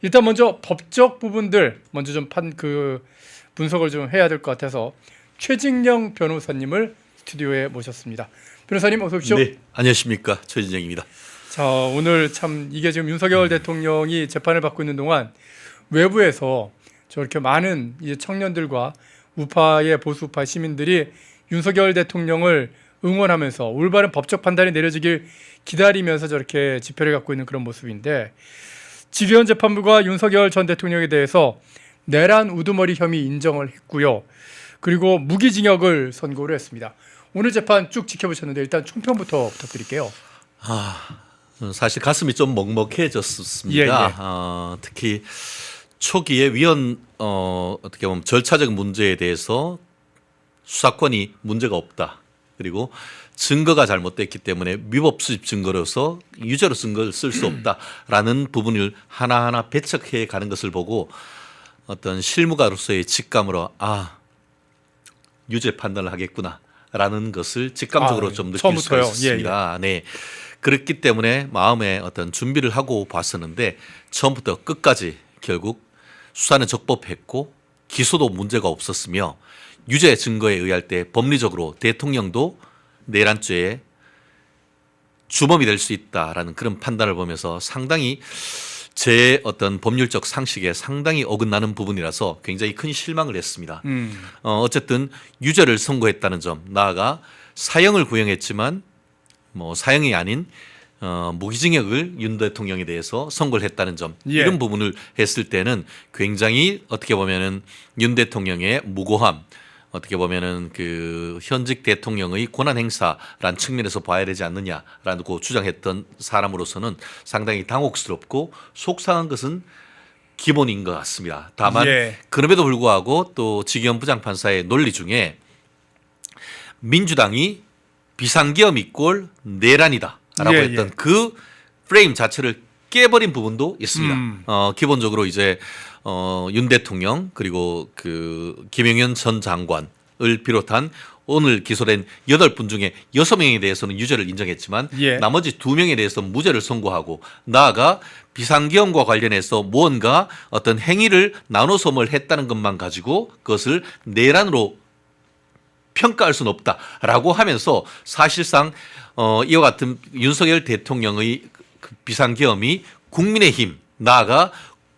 일단 먼저 법적 부분들 먼저 좀 분석을 좀 해야 될 것 같아서 최진영 변호사님을 스튜디오에 모셨습니다. 변호사님 어서 오십시오. 네, 안녕하십니까, 최진영입니다. 자, 오늘 참 이게 지금 윤석열 대통령이 재판을 받고 있는 동안 외부에서 저렇게 많은 이제 청년들과 우파의 보수우파 시민들이 윤석열 대통령을 응원하면서 올바른 법적 판단이 내려지길 기다리면서 저렇게 집회를 갖고 있는 그런 모습인데, 지기현 재판부가 윤석열 전 대통령에 대해서 내란 우두머리 혐의 인정을 했고요. 그리고 무기징역을 선고를 했습니다. 오늘 재판 쭉 지켜보셨는데 일단 총평부터 부탁드릴게요. 사실 가슴이 좀 먹먹해졌습니다. 예, 예. 특히 초기에 어떻게 보면 절차적 문제에 대해서 수사권이 문제가 없다. 그리고 증거가 잘못됐기 때문에 위법 수집 증거로서 유죄로 증거를 쓸 수 없다라는 부분을 하나하나 배척해 가는 것을 보고 어떤 실무가로서의 직감으로 유죄 판단을 하겠구나라는 것을 직감적으로 좀 느낄 수가 처음부터요? 있었습니다. 네. 그렇기 때문에 마음에 어떤 준비를 하고 봤었는데 처음부터 끝까지 결국 수사는 적법했고 기소도 문제가 없었으며 유죄 증거에 의할 때 법리적으로 대통령도 내란죄에 주범이 될 수 있다라는 그런 판단을 보면서 상당히 제 어떤 법률적 상식에 상당히 어긋나는 부분이라서 굉장히 큰 실망을 했습니다. 어쨌든 유죄를 선고했다는 점, 나아가 사형을 구형했지만 사형이 아닌 무기징역을 윤 대통령에 대해서 선고를 했다는 점, 이런 부분을 했을 때는 굉장히 어떻게 보면은 윤 대통령의 무고함, 어떻게 보면은 그 현직 대통령의 권한 행사라는 측면에서 봐야 되지 않느냐라고 주장했던 사람으로서는 상당히 당혹스럽고 속상한 것은 기본인 것 같습니다. 다만 그럼에도 불구하고 또 지기현 부장판사의 논리 중에 민주당이 비상계엄 이꼴 내란이다라고 했던 그 프레임 자체를 깨버린 부분도 있습니다. 기본적으로 이제 윤 대통령 그리고 그 김영현 전 장관을 비롯한 오늘 기소된 8분 중에 6명에 대해서는 유죄를 인정했지만 나머지 2명에 대해서 무죄를 선고하고, 나아가 비상계엄과 관련해서 무언가 어떤 행위를 나눠서 뭘 했다는 것만 가지고 그것을 내란으로 평가할 수는 없다라고 하면서 사실상 이와 같은 윤석열 대통령의 그 비상계엄이 국민의힘, 나아가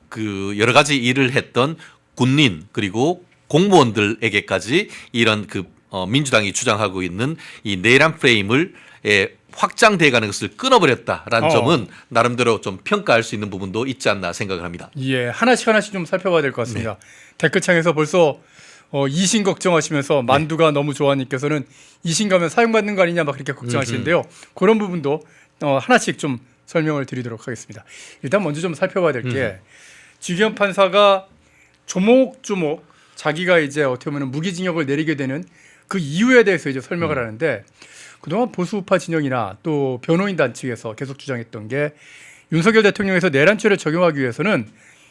그 여러 가지 일을 했던 군인 그리고 공무원들에게까지 이런 그 민주당이 주장하고 있는 이 내란 프레임을 확장돼 가는 것을 끊어버렸다라는 점은 나름대로 좀 평가할 수 있는 부분도 있지 않나 생각을 합니다. 예, 하나씩 좀 살펴봐야 될 것 같습니다. 댓글창에서 벌써 이신 걱정하시면서 만두가 너무 좋아님께서는 이신 가면 사형받는 거 아니냐 막 그렇게 걱정하시는데요. 그런 부분도 하나씩 좀 설명을 드리도록 하겠습니다. 일단 먼저 좀 살펴봐야 될 게 지기현 판사가 조목조목 자기가 이제 어떻게 보면 무기징역을 내리게 되는 그 이유에 대해서 이제 설명을 하는데, 그동안 보수우파 진영이나 또 변호인단 측에서 계속 주장했던 게 윤석열 대통령에서 내란죄를 적용하기 위해서는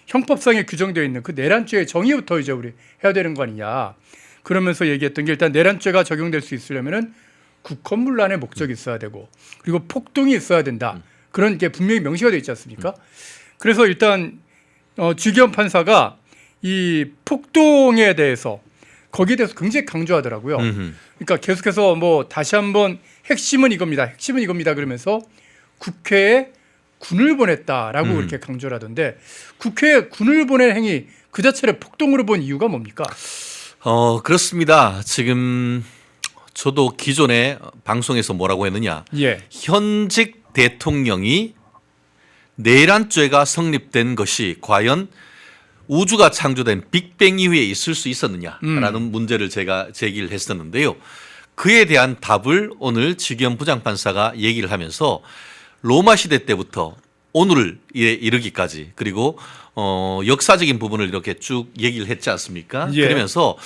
형법상에 규정되어 있는 그 내란죄의 정의부터 이제 우리 해야 되는 거 아니냐, 그러면서 얘기했던 게 일단 내란죄가 적용될 수 있으려면은 국헌문란의 목적이 있어야 되고 그리고 폭동이 있어야 된다, 그런 게 분명히 명시가 되어 있지 않습니까? 그래서 일단 지기현 판사가 이 폭동에 대해서 거기에 대해서 굉장히 강조하더라고요. 그러니까 계속해서 다시 한번 핵심은 이겁니다 그러면서 국회에 군을 보냈다라고 그렇게 강조를 하던데, 국회에 군을 보낸 행위 그 자체를 폭동으로 본 이유가 뭡니까? 그렇습니다. 지금 저도 기존에 방송에서 뭐라고 했느냐, 현직 대통령이 내란죄가 성립된 것이 과연 우주가 창조된 빅뱅 이후에 있을 수 있었느냐라는 문제를 제가 제기를 했었는데요. 그에 대한 답을 오늘 지기현 부장판사가 얘기를 하면서 로마 시대 때부터 오늘에 이르기까지, 그리고 역사적인 부분을 이렇게 쭉 얘기를 했지 않습니까? 그러면서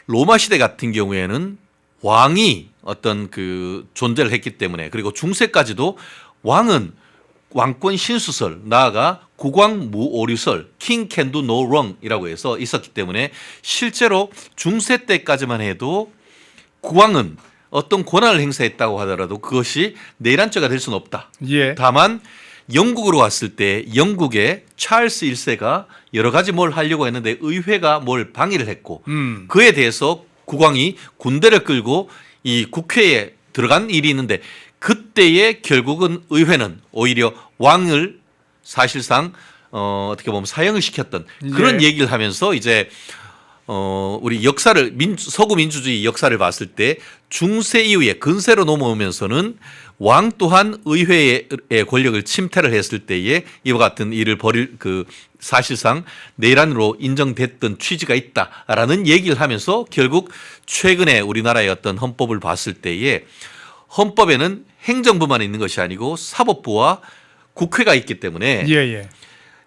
로마 시대 같은 경우에는 왕이 어떤 그 존재를 했기 때문에, 그리고 중세까지도 왕은 왕권 신수설, 나아가 국왕무오류설, King can do no wrong이라고 해서 있었기 때문에 실제로 중세 때까지만 해도 국왕은 어떤 권한을 행사했다고 하더라도 그것이 내란죄가 될 수는 없다. 다만 영국으로 갔을 때 영국의 찰스 1세가 여러 가지 뭘 하려고 했는데 의회가 뭘 방해를 했고 그에 대해서 국왕이 군대를 끌고 이 국회에 들어간 일이 있는데 그때에 결국은 의회는 오히려 왕을 사실상 어떻게 보면 사형을 시켰던 그런 예. 얘기를 하면서 이제 우리 역사를 서구 민주주의 역사를 봤을 때 중세 이후에 근세로 넘어오면서는 왕 또한 의회의 권력을 침탈을 했을 때에 이와 같은 일을 벌일 그 사실상 내란으로 인정됐던 취지가 있다라는 얘기를 하면서 결국 최근에 우리나라의 어떤 헌법을 봤을 때에 헌법에는 행정부만 있는 것이 아니고 사법부와 국회가 있기 때문에 예.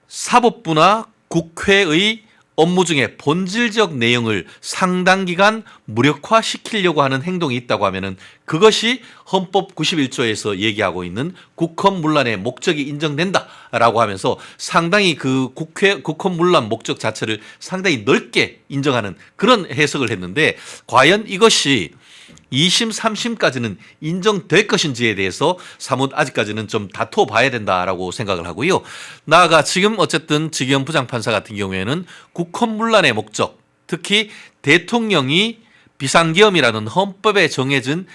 사법부나 국회의 업무 중에 본질적 내용을 상당 기간 무력화시키려고 하는 행동이 있다고 하면은 그것이 헌법 91조에서 얘기하고 있는 국헌문란의 목적이 인정된다라고 하면서 상당히 그 국헌문란 목적 자체를 상당히 넓게 인정하는 그런 해석을 했는데 과연 이것이 2심, 3심까지는 인정될 것인지에 대해서 사뭇 아직까지는 좀 다투어 봐야 된다라고 생각을 하고요. 나아가 지금 어쨌든 지기현 부장판사 같은 경우에는 국헌문란의 목적, 특히 대통령이 비상계엄이라는 헌법에 정해진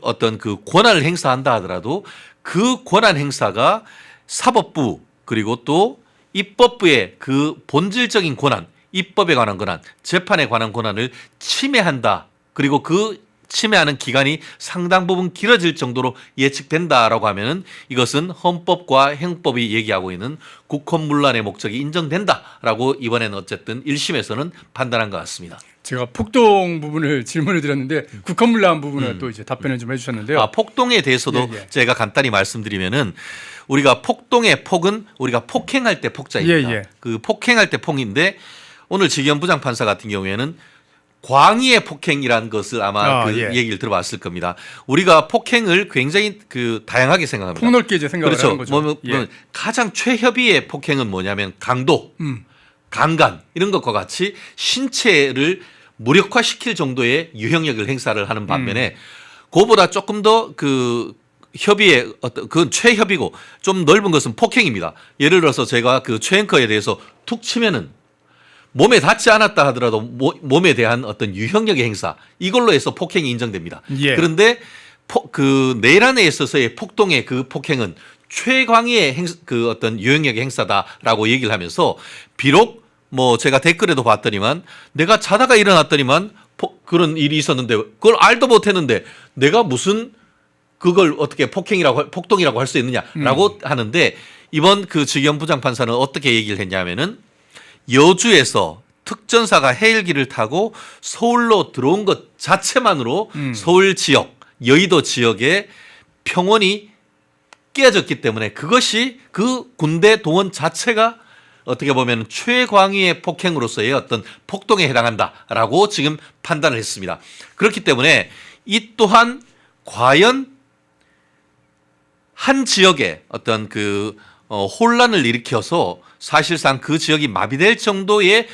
어떤 그 권한을 행사한다 하더라도 그 권한 행사가 사법부 그리고 또 입법부의 그 본질적인 권한, 입법에 관한 권한, 재판에 관한 권한을 침해한다. 그리고 그 침해하는 기간이 상당 부분 길어질 정도로 예측된다라고 하면은 이것은 헌법과 행법이 얘기하고 있는 국헌문란의 목적이 인정된다라고 이번에는 어쨌든 1심에서는 판단한 것 같습니다. 제가 폭동 부분을 질문을 드렸는데 국헌문란 부분을 또 이제 답변을 좀 해주셨는데요. 폭동에 대해서도 예. 제가 간단히 말씀드리면은 우리가 폭동의 폭은 우리가 폭행할 때 폭자입니다. 예. 그 폭행할 때 폭인데 오늘 지기현 부장판사 같은 경우에는 광의의 폭행이라는 것을 아마 얘기를 들어봤을 겁니다. 우리가 폭행을 굉장히 그 다양하게 생각합니다. 폭넓게 이제 생각을 그렇죠. 하는 거죠. 가장 최협의의 폭행은 뭐냐면 강도, 강간 이런 것과 같이 신체를 무력화시킬 정도의 유형력을 행사를 하는 반면에 그보다 조금 더 그 협의의 어떤 그건 최협이고 좀 넓은 것은 폭행입니다. 예를 들어서 제가 그 최앵커에 대해서 툭 치면은 몸에 닿지 않았다 하더라도 몸에 대한 어떤 유형력의 행사 이걸로 해서 폭행이 인정됩니다. 예. 그런데 그 내란에 있어서의 폭동의 그 폭행은 최광의의 그 어떤 유형력의 행사다라고 얘기를 하면서 비록 뭐 제가 댓글에도 봤더니만 내가 자다가 일어났더니만 그런 일이 있었는데 그걸 알도 못했는데 내가 무슨 그걸 어떻게 폭동이라고 할 수 있느냐라고 하는데 이번 그 지기현 부장판사는 어떻게 얘기를 했냐면은 여주에서 특전사가 헬기를 타고 서울로 들어온 것 자체만으로 서울 지역, 여의도 지역의 평원이 깨졌기 때문에 그것이 그 군대 동원 자체가 어떻게 보면 최광의의 폭행으로서의 어떤 폭동에 해당한다라고 지금 판단을 했습니다. 그렇기 때문에 이 또한 과연 한 지역에 어떤 그 혼란을 일으켜서 사실상 그 지역이 마비될 정도의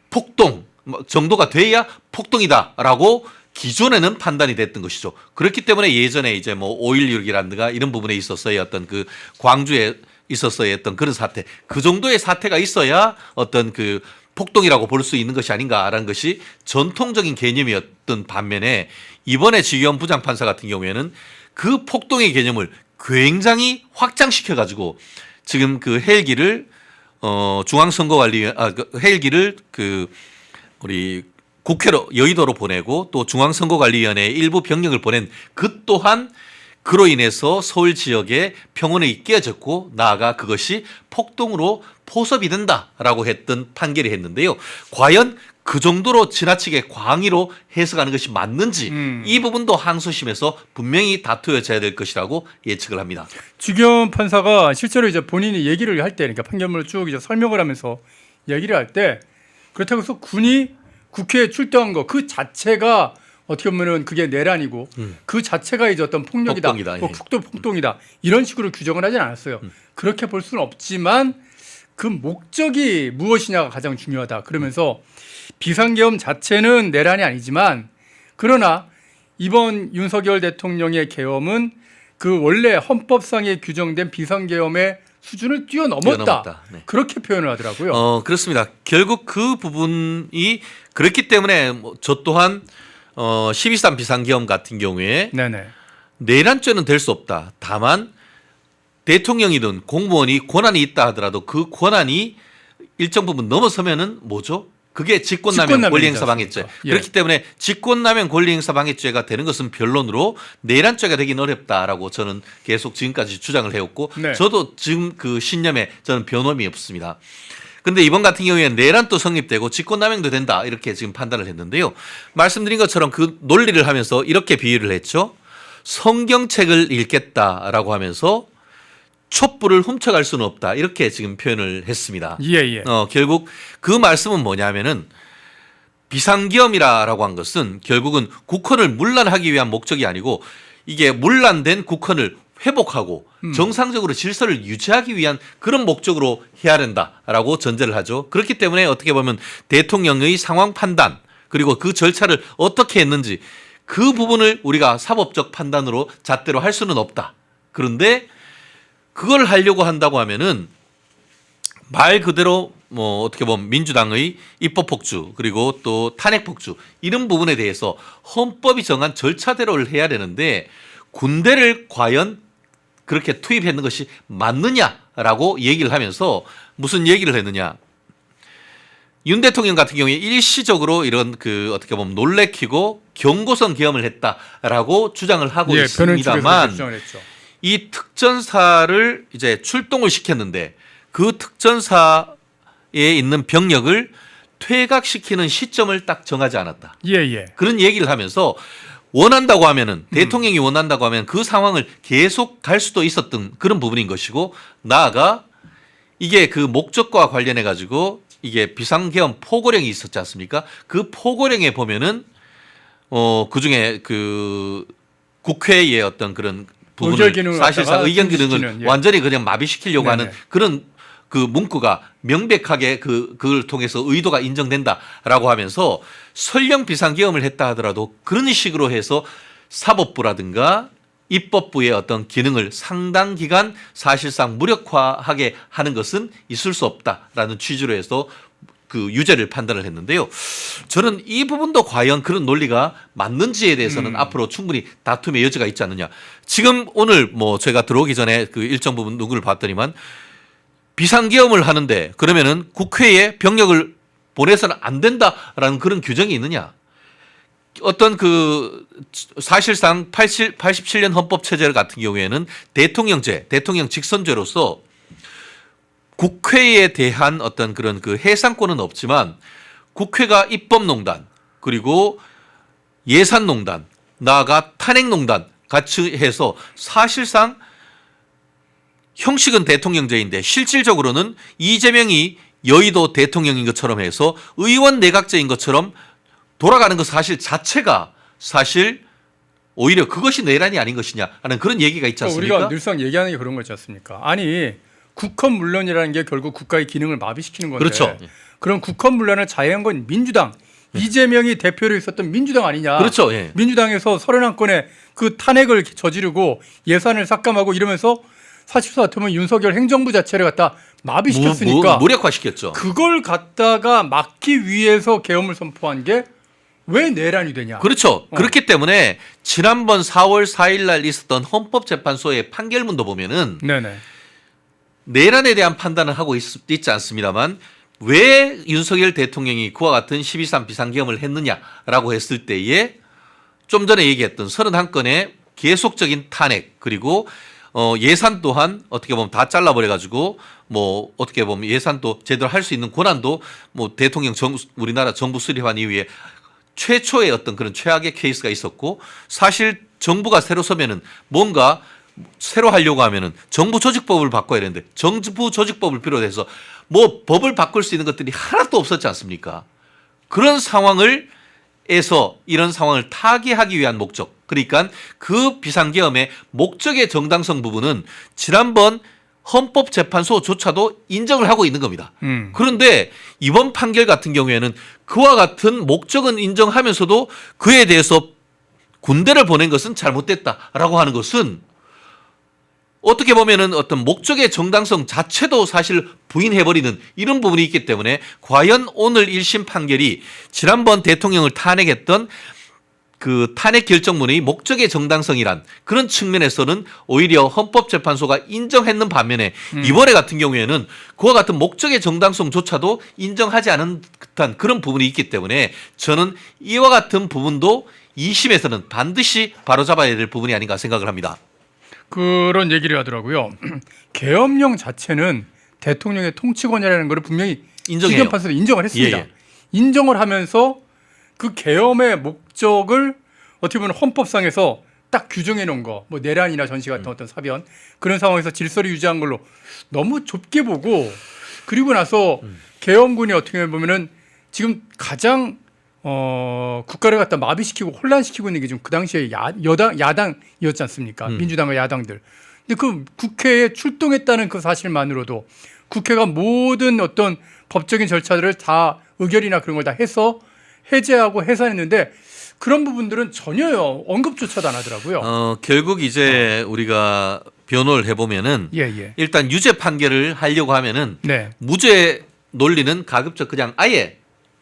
폭동 정도가 돼야 폭동이다라고 기존에는 판단이 됐던 것이죠. 그렇기 때문에 예전에 이제 뭐 5.16이라든가 이런 부분에 있었어야 어떤 그 광주에 있었어야 했던 그런 사태 그 정도의 사태가 있어야 어떤 그 폭동이라고 볼 수 있는 것이 아닌가라는 것이 전통적인 개념이었던 반면에 이번에 지기현 부장판사 같은 경우에는 그 폭동의 개념을 굉장히 확장시켜 가지고 지금 그 헬기를 헬기를 그 우리 국회로 여의도로 보내고 또 중앙선거관리위원회에 일부 병력을 보낸 그 또한 그로 인해서 서울 지역의 평온이 깨졌고 나아가 그것이 폭동으로 포섭이 된다라고 했던 판결이 했는데요. 과연 그 정도로 지나치게 광의로 해석하는 것이 맞는지 이 부분도 항소심에서 분명히 다투어져야 될 것이라고 예측을 합니다. 지기현 판사가 실제로 이제 본인이 얘기를 할 때, 그러니까 판결문을 쭉 이제 설명을 하면서 얘기를 할 때 그렇다고 해서 군이 국회에 출동한 거 그 자체가 어떻게 보면은 그게 내란이고 그 자체가 이제 어떤 폭력이다, 폭동이다 이런 식으로 규정을 하진 않았어요. 그렇게 볼 수는 없지만 그 목적이 무엇이냐가 가장 중요하다. 그러면서 비상계엄 자체는 내란이 아니지만 그러나 이번 윤석열 대통령의 계엄은 그 원래 헌법상에 규정된 비상계엄의 수준을 뛰어넘었다. 뛰어넘었다. 네. 그렇게 표현을 하더라고요. 그렇습니다. 결국 그 부분이 그렇기 때문에 저 또한 12.3 비상계엄 같은 경우에 네네. 내란죄는 될 수 없다. 다만 대통령이든 공무원이 권한이 있다 하더라도 그 권한이 일정 부분 넘어서면은 뭐죠? 그게 직권남용 권리행사 방해죄. 예. 그렇기 때문에 직권남용 권리행사 방해죄가 되는 것은 변론으로 내란죄가 되긴 어렵다라고 저는 계속 지금까지 주장을 해왔고 네. 저도 지금 그 신념에 저는 변함이 없습니다. 근데 이번 같은 경우에는 내란도 성립되고 직권남용도 된다 이렇게 지금 판단을 했는데요. 말씀드린 것처럼 그 논리를 하면서 이렇게 비유를 했죠. 성경책을 읽겠다라고 하면서 촛불을 훔쳐갈 수는 없다 이렇게 지금 표현을 했습니다. 예. 결국 그 말씀은 뭐냐면은 비상계엄이라고 한 것은 결국은 국헌을 문란하기 위한 목적이 아니고 이게 문란된 국헌을 회복하고 정상적으로 질서를 유지하기 위한 그런 목적으로 해야 된다라고 전제를 하죠. 그렇기 때문에 어떻게 보면 대통령의 상황 판단 그리고 그 절차를 어떻게 했는지 그 부분을 우리가 사법적 판단으로 잣대로 할 수는 없다. 그런데 그걸 하려고 한다고 하면은 말 그대로 뭐 어떻게 보면 민주당의 입법 폭주 그리고 또 탄핵 폭주 이런 부분에 대해서 헌법이 정한 절차대로를 해야 되는데 군대를 과연 그렇게 투입했는 것이 맞느냐라고 얘기를 하면서 무슨 얘기를 했느냐. 윤 대통령 같은 경우에 일시적으로 이런 그 어떻게 보면 놀래키고 경고성 계엄을 했다라고 주장을 하고 있습니다만 주장을 했죠. 이 특전사를 이제 출동을 시켰는데 그 특전사에 있는 병력을 퇴각시키는 시점을 딱 정하지 않았다. 예. 그런 얘기를 하면서 원한다고 하면은 대통령이 원한다고 하면 그 상황을 계속 갈 수도 있었던 그런 부분인 것이고 나아가 이게 그 목적과 관련해 가지고 이게 비상계엄 포고령이 있었지 않습니까? 그 포고령에 보면은 그 중에 그 국회의 어떤 그런 부분을 사실상 의견 기능을 완전히 그냥 마비시키려고 하는 그런 그 문구가 명백하게 그걸 통해서 의도가 인정된다라고 하면서 설령 비상계엄을 했다 하더라도 그런 식으로 해서 사법부라든가 입법부의 어떤 기능을 상당 기간 사실상 무력화하게 하는 것은 있을 수 없다라는 취지로 해서 그 유죄를 판단을 했는데요. 저는 이 부분도 과연 그런 논리가 맞는지에 대해서는 앞으로 충분히 다툼의 여지가 있지 않느냐. 지금 오늘 뭐 제가 들어오기 전에 그 일정 부분 누구를 봤더니만 비상계엄을 하는데 그러면은 국회에 병력을 보내서는 안 된다라는 그런 규정이 있느냐. 어떤 그 사실상 87년 헌법체제 같은 경우에는 대통령제, 대통령 직선제로서 국회에 대한 어떤 그런 그 해상권은 없지만 국회가 입법농단 그리고 예산농단 나아가 탄핵농단 같이 해서 사실상 형식은 대통령제인데 실질적으로는 이재명이 여의도 대통령인 것처럼 해서 의원 내각제인 것처럼 돌아가는 것 사실 자체가 사실 오히려 그것이 내란이 아닌 것이냐 하는 그런 얘기가 있지 않습니까? 우리가 늘상 얘기하는 게 그런 거지 않습니까? 아니 국헌 문란이라는 게 결국 국가의 기능을 마비시키는 건데 그렇죠. 그럼 국헌 문란을 자해한 건 민주당 이재명이 대표로 있었던 민주당 아니냐? 그렇죠. 예. 민주당에서 31건의 그 탄핵을 저지르고 예산을 삭감하고 이러면서 사실상 같으면 윤석열 행정부 자체를 갖다 마비시켰으니까 무력화시켰죠. 그걸 갖다가 막기 위해서 계엄을 선포한 게 왜 내란이 되냐? 그렇죠. 그렇기 때문에 지난번 4월 4일 날 있었던 헌법재판소의 판결문도 보면은 네네. 내란에 대한 판단을 하고 있지 않습니다만 왜 윤석열 대통령이 그와 같은 12.3 비상계엄을 했느냐라고 했을 때에 좀 전에 얘기했던 31건의 계속적인 탄핵 그리고 예산 또한 어떻게 보면 다 잘라버려가지고 뭐 어떻게 보면 예산도 제대로 할 수 있는 권한도 뭐 대통령 우리나라 정부 수립한 이후에 최초의 어떤 그런 최악의 케이스가 있었고 사실 정부가 새로 서면은 뭔가 새로 하려고 하면은 정부 조직법을 바꿔야 되는데 정부 조직법을 비롯해서 뭐 법을 바꿀 수 있는 것들이 하나도 없었지 않습니까? 그런 상황을 에서 이런 상황을 타개하기 위한 목적 그러니까 그 비상계엄의 목적의 정당성 부분은 지난번 헌법재판소조차도 인정을 하고 있는 겁니다. 그런데 이번 판결 같은 경우에는 그와 같은 목적은 인정하면서도 그에 대해서 군대를 보낸 것은 잘못됐다라고 하는 것은 어떻게 보면은 어떤 목적의 정당성 자체도 사실 부인해버리는 이런 부분이 있기 때문에 과연 오늘 1심 판결이 지난번 대통령을 탄핵했던 그 탄핵 결정문의 목적의 정당성이란 그런 측면에서는 오히려 헌법재판소가 인정했는 반면에 이번에 같은 경우에는 그와 같은 목적의 정당성조차도 인정하지 않은 듯한 그런 부분이 있기 때문에 저는 이와 같은 부분도 2심에서는 반드시 바로잡아야 될 부분이 아닌가 생각을 합니다. 그런 얘기를 하더라고요. 계엄령 자체는 대통령의 통치권이라는 것을 분명히 인정해요. 지금 판사도 인정을 했습니다. 예, 예. 인정을 하면서 그 계엄의 목적을 어떻게 보면 헌법상에서 딱 규정해 놓은 거, 뭐 내란이나 전시 같은 어떤 사변 그런 상황에서 질서를 유지한 걸로 너무 좁게 보고 그리고 나서 계엄군이 어떻게 보면은 지금 가장 국가를 갖다 마비시키고 혼란시키고 있는 게 지금 그 당시에 야당이었지 않습니까? 민주당과 야당들. 근데 그 국회에 출동했다는 그 사실만으로도 국회가 모든 어떤 법적인 절차들을 다 의결이나 그런 걸 다 해서 해제하고 해산했는데 그런 부분들은 전혀요 언급조차도 안 하더라고요. 결국 이제 우리가 변호를 해보면은 예. 일단 유죄 판결을 하려고 하면은 네. 무죄 논리는 가급적 그냥 아예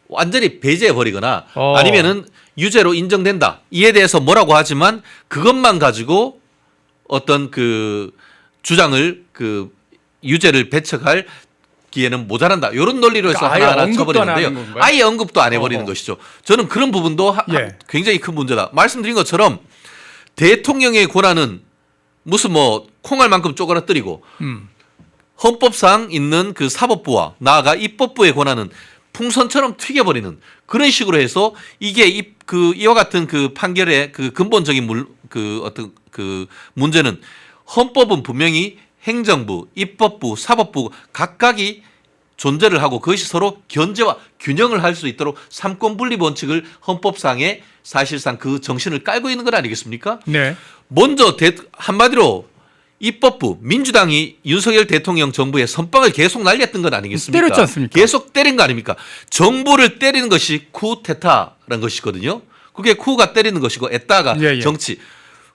완전히 배제해 버리거나 아니면은 유죄로 인정된다. 이에 대해서 뭐라고 하지만 그것만 가지고 어떤 그 주장을 그 유죄를 배척할 기에는 모자란다. 이런 논리로 해서 그러니까 하나하나 쳐버리는데요. 아예 언급도 안 해버리는 것이죠. 저는 그런 부분도 굉장히 큰 문제다. 말씀드린 것처럼 대통령의 권한은 무슨 뭐 콩알만큼 쪼그라뜨리고 헌법상 있는 그 사법부와 나아가 입법부의 권한은 풍선처럼 튀겨버리는 그런 식으로 해서 이게 이와 같은 그 판결의 그 근본적인 어떤 그 문제는 헌법은 분명히 행정부, 입법부, 사법부 각각이 존재를 하고 그것이 서로 견제와 균형을 할 수 있도록 삼권 분립 원칙을 헌법상에 사실상 그 정신을 깔고 있는 것 아니겠습니까? 네. 먼저 한마디로 입법부 민주당이 윤석열 대통령 정부의 선빵을 계속 날렸던 것 아니겠습니까? 때렸지 않습니까? 계속 때린 거 아닙니까? 정부를 때리는 것이 쿠데타라는 것이거든요. 그게 쿠가 때리는 것이고 에따가 예. 정치.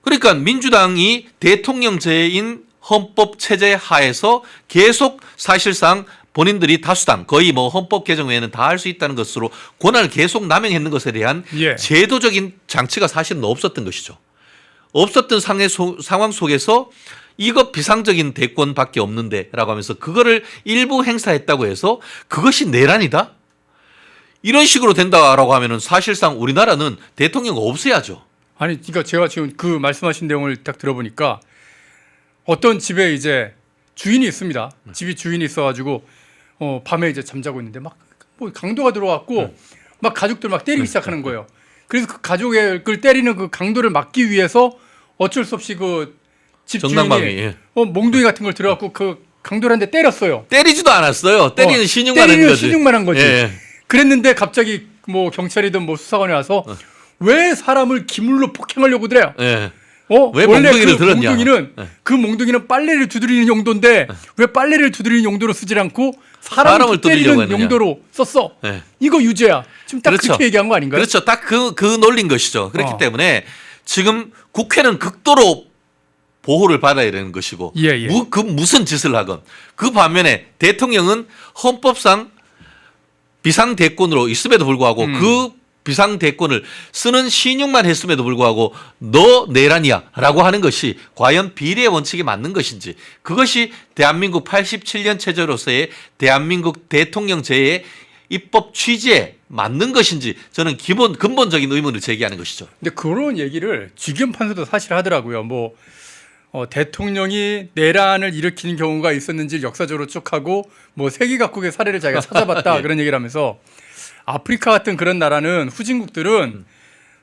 그러니까 민주당이 대통령제인 헌법 체제 하에서 계속 사실상 본인들이 다수당 거의 뭐 헌법 개정 외에는 다 할 수 있다는 것으로 권한을 계속 남용했는 것에 대한 제도적인 장치가 사실은 없었던 것이죠. 없었던 상황 속에서 이거 비상적인 대권밖에 없는데라고 하면서 그거를 일부 행사했다고 해서 그것이 내란이다? 이런 식으로 된다라고 하면은 사실상 우리나라는 대통령 없애야죠. 아니, 그러니까 제가 지금 그 말씀하신 내용을 딱 들어보니까 어떤 집에 이제 주인이 있습니다. 집이 주인이 있어가지고 밤에 이제 잠자고 있는데 막 뭐 강도가 들어왔고 막 가족들 막 때리기 시작하는 거예요. 그래서 그 가족을 때리는 그 강도를 막기 위해서 어쩔 수 없이 그 집 주인이 몽둥이 같은 걸 들어갖고 그 강도를 한 대 때렸어요. 때리지도 않았어요. 때리는 신용만 한 거지. 신용만 한 거지. 예. 그랬는데 갑자기 뭐 경찰이든 뭐 수사관이 와서 왜 사람을 기물로 폭행하려고 그래요? 예. 왜 원래 몽둥이를 들었냐? 그 몽둥이는 빨래를 두드리는 용도인데 왜 빨래를 두드리는 용도로 쓰질 않고 사람을 때리는 용도로 썼어? 이거 유죄야. 지금 딱 그렇죠. 그렇게 얘기한 거 아닌가요? 그렇죠. 딱 그 논리인 것이죠. 그렇기 때문에 지금 국회는 극도로 보호를 받아야 되는 것이고 그 무슨 짓을 하건 그 반면에 대통령은 헌법상 비상대권으로 있음에도 불구하고 그 비상대권을 쓰는 신용만 했음에도 불구하고 너 내란이야 라고 하는 것이 과연 비례의 원칙에 맞는 것인지 그것이 대한민국 87년 체제로서의 대한민국 대통령제의 입법 취지에 맞는 것인지 저는 근본적인 의문을 제기하는 것이죠. 근데 그런 얘기를 주기현 판사도 사실 하더라고요. 뭐 대통령이 내란을 일으키는 경우가 있었는지 역사적으로 쭉 하고 뭐 세계 각국의 사례를 자기가 찾아봤다 그런 얘기를 하면서 아프리카 같은 그런 나라는 후진국들은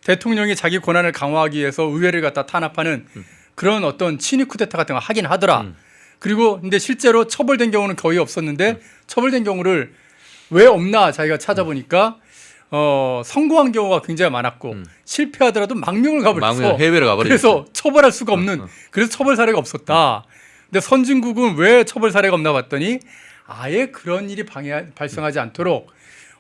대통령이 자기 권한을 강화하기 위해서 의회를 갖다 탄압하는 그런 어떤 친위 쿠데타 같은 거 하긴 하더라. 그리고 근데 실제로 처벌된 경우는 거의 없었는데 처벌된 경우를 왜 없나 자기가 찾아보니까 성공한 경우가 굉장히 많았고 실패하더라도 망명을 가버렸어. 해외를 가버렸어. 그래서 처벌할 수가 없는 그래서 처벌 사례가 없었다. 근데 선진국은 왜 처벌 사례가 없나 봤더니 아예 그런 일이 발생하지 않도록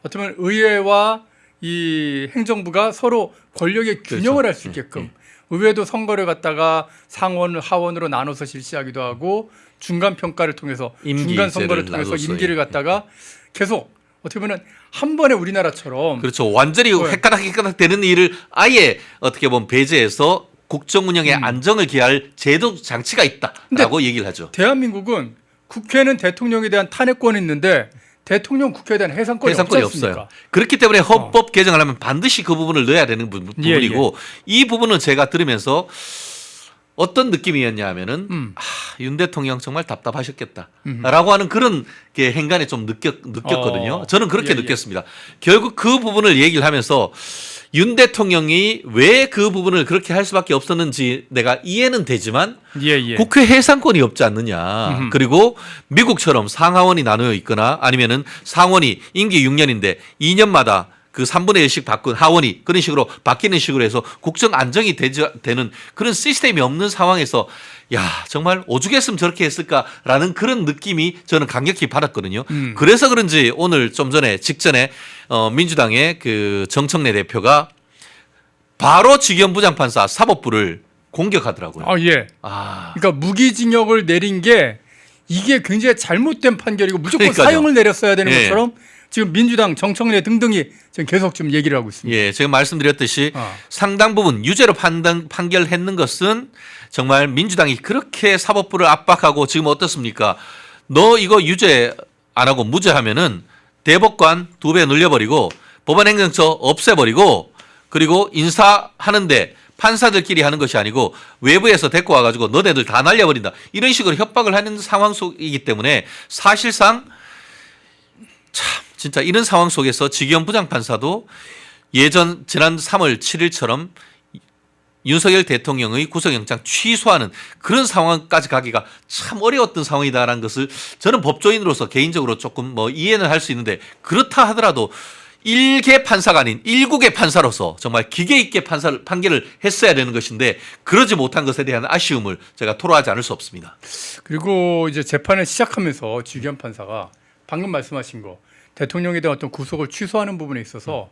어떻게 보면 의회와 이 행정부가 서로 권력의 균형을 할 수 있게끔 의회도 선거를 갖다가 상원, 하원으로 나눠서 실시하기도 하고 중간 평가를 통해서 중간 선거를 통해서 나눠서, 임기를 갖다가 계속 어떻게 보면 한 번에 우리나라처럼 그렇죠. 완전히 헷가닥 되는 일을 아예 어떻게 보면 배제해서 국정 운영의 안정을 기할 제도 장치가 있다라고 얘기를 하죠. 대한민국은 국회는 대통령에 대한 탄핵권이 있는데 대통령 국회에 대한 해산권이 없어요. 그렇기 때문에 헌법 개정을 하면 반드시 그 부분을 넣어야 되는 부분이고 이 부분은 제가 들으면서 어떤 느낌이었냐 하면은 윤 대통령 정말 답답하셨겠다라고 하는 그런 게 행간에 좀 느꼈거든요. 저는 그렇게 느꼈습니다. 결국 그 부분을 얘기를 하면서 윤 대통령이 왜 그 부분을 그렇게 할 수밖에 없었는지 내가 이해는 되지만 국회 해산권이 없지 않느냐. 그리고 미국처럼 상하원이 나누어 있거나 아니면은 상원이 임기 6년인데 2년마다 그 3분의 1씩 바꾼 하원이 그런 식으로 바뀌는 식으로 해서 국정 안정이 되는 그런 시스템이 없는 상황에서 야 정말 오죽했으면 저렇게 했을까라는 그런 느낌이 저는 강력히 받았거든요. 그래서 그런지 오늘 좀 전에 직전에 민주당의 그 정청래 대표가 바로 직위원 부장판사 사법부를 공격하더라고요. 그러니까 무기징역을 내린 게 이게 굉장히 잘못된 판결이고 무조건 사형을 내렸어야 되는 것처럼 지금 민주당 정청래 등등이 지금 계속 좀 얘기를 하고 있습니다. 예, 제가 말씀드렸듯이 상당 부분 유죄로 판결했는 것은 정말 민주당이 그렇게 사법부를 압박하고 지금 어떻습니까? 너 이거 유죄 안 하고 무죄하면은 대법관 2배 늘려버리고 법원행정처 없애버리고 그리고 인사하는데 판사들끼리 하는 것이 아니고 외부에서 데리고 와가지고 너네들 다 날려버린다. 이런 식으로 협박을 하는 상황 속이기 때문에 사실상 참 진짜 이런 상황 속에서 직위원 부장판사도 지난 3월 7일처럼 윤석열 대통령의 구속영장 취소하는 그런 상황까지 가기가 참 어려웠던 상황이다라는 것을 저는 법조인으로서 개인적으로 조금 이해는 할 수 있는데 그렇다 하더라도 1개 판사가 아닌 1국의 판사로서 정말 기계 있게 판결을 했어야 되는 것인데 그러지 못한 것에 대한 아쉬움을 제가 토로하지 않을 수 없습니다. 그리고 이제 재판을 시작하면서 직위원 판사가 방금 말씀하신 거 대통령에 대한 어떤 구속을 취소하는 부분에 있어서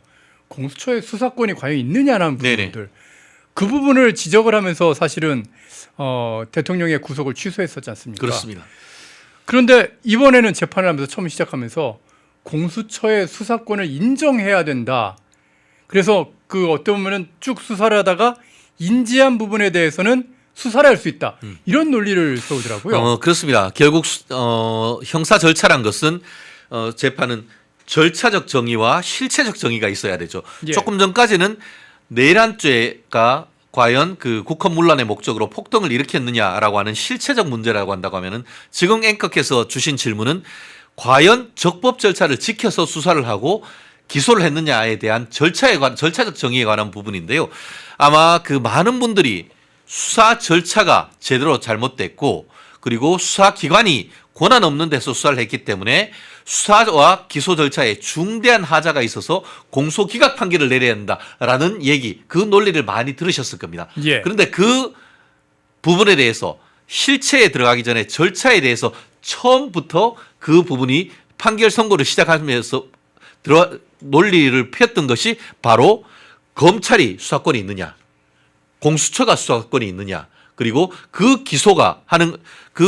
공수처의 수사권이 과연 있느냐라는 부분들 그 부분을 지적을 하면서 사실은 대통령의 구속을 취소했었지 않습니까? 그렇습니다. 그런데 이번에는 재판을 하면서 처음 시작하면서 공수처의 수사권을 인정해야 된다. 그래서 그 어떤 보면은 쭉 수사를 하다가 인지한 부분에 대해서는 수사를 할 수 있다. 이런 논리를 세우더라고요. 그렇습니다. 결국 형사 절차란 것은 재판은 절차적 정의와 실체적 정의가 있어야 되죠. 조금 전까지는 내란죄가 과연 그 국헌문란의 목적으로 폭동을 일으켰느냐라고 하는 실체적 문제라고 한다고 하면은 지금 앵커께서 주신 질문은 과연 적법 절차를 지켜서 수사를 하고 기소를 했느냐에 대한 절차적 정의에 관한 부분인데요. 아마 그 많은 분들이 수사 절차가 제대로 잘못됐고 그리고 수사기관이 권한 없는 데서 수사를 했기 때문에 수사와 기소 절차에 중대한 하자가 있어서 공소기각 판결을 내려야 한다라는 얘기, 그 논리를 많이 들으셨을 겁니다. 그런데 그 부분에 대해서 실체에 들어가기 전에 절차에 대해서 처음부터 그 부분이 판결 선고를 시작하면서 논리를 폈던 것이 바로 검찰이 수사권이 있느냐, 공수처가 수사권이 있느냐, 그리고 그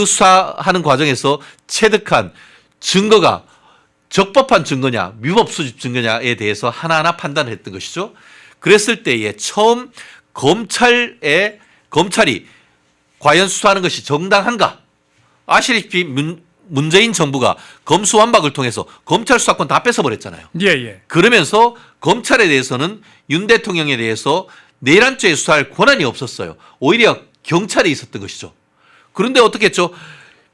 수사하는 과정에서 체득한 증거가 적법한 증거냐, 위법 수집 증거냐에 대해서 하나하나 판단을 했던 것이죠. 그랬을 때에 처음 검찰이 과연 수사하는 것이 정당한가? 아시다시피 문재인 정부가 검수완박을 통해서 검찰 수사권 다 뺏어버렸잖아요. 그러면서 검찰에 대해서는 윤 대통령에 대해서 내란죄 수사할 권한이 없었어요. 오히려 경찰이 있었던 것이죠. 그런데 어떻게 했죠?